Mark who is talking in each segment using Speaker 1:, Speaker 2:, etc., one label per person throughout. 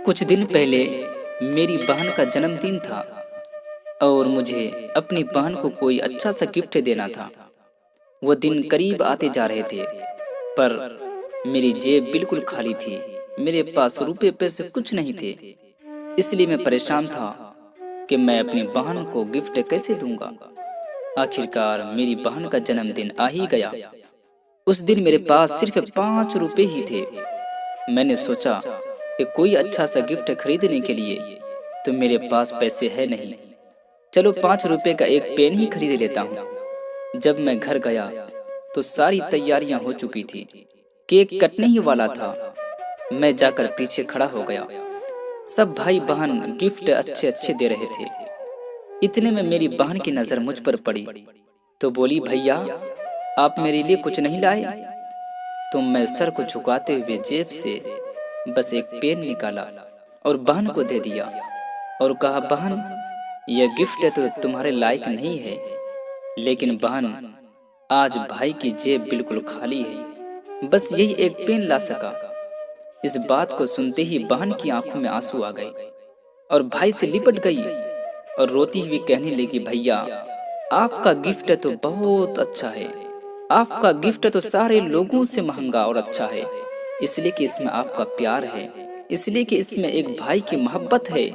Speaker 1: कुछ दिन पहले मेरी बहन का जन्मदिन था और मुझे अपनी बहन को कोई अच्छा सा गिफ्ट देना था। वो दिन करीब आते जा रहे थे, पर मेरी जेब बिल्कुल खाली थी। मेरे पास रुपए पैसे कुछ नहीं थे। इसलिए मैं परेशान था कि मैं अपनी बहन को गिफ्ट कैसे दूंगा। आखिरकार मेरी बहन का जन्मदिन आ ही गया। उस दिन मेरे पास सिर्फ 5 रुपए ही थे। मैंने सोचा कि कोई अच्छा सा गिफ्ट खरीदने के लिए तो मेरे पास पैसे है नहीं। चलो 5 रुपए का एक पेन ही खरीद लेता हूँ। जब मैं घर गया तो सारी तैयारियां हो चुकी थी। केक कटने ही वाला था। मैं जाकर पीछे खड़ा हो गया। सब भाई बहन गिफ्ट अच्छे अच्छे दे रहे थे। इतने में मेरी बहन की नजर मुझ पर पड़ी तो बोली, भैया आप मेरे लिए कुछ नहीं लाए? तो मैं सर को झुकाते हुए जेब से बस एक पेन निकाला और बहन को दे दिया और कहा, बहन यह गिफ्ट तो तुम्हारे लायक नहीं है। लेकिन बहन, आज भाई की जेब बिल्कुल खाली है, बस यही एक पेन ला सका। इस बात को सुनते ही बहन की आंखों में आंसू आ गए और भाई से लिपट गई और रोती हुई कहने लगी, भैया आपका गिफ्ट तो बहुत अच्छा है। आपका गिफ्ट तो सारे लोगों से महंगा और अच्छा है, इसलिए कि इसमें आपका प्यार है, इसलिए कि इसमें एक भाई की मोहब्बत है।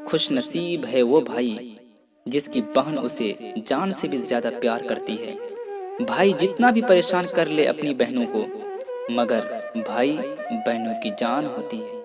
Speaker 1: खुश नसीब है वो भाई जिसकी बहन उसे जान से भी ज्यादा प्यार करती है। भाई जितना भी परेशान कर ले अपनी बहनों को, मगर भाई बहनों की जान होती है।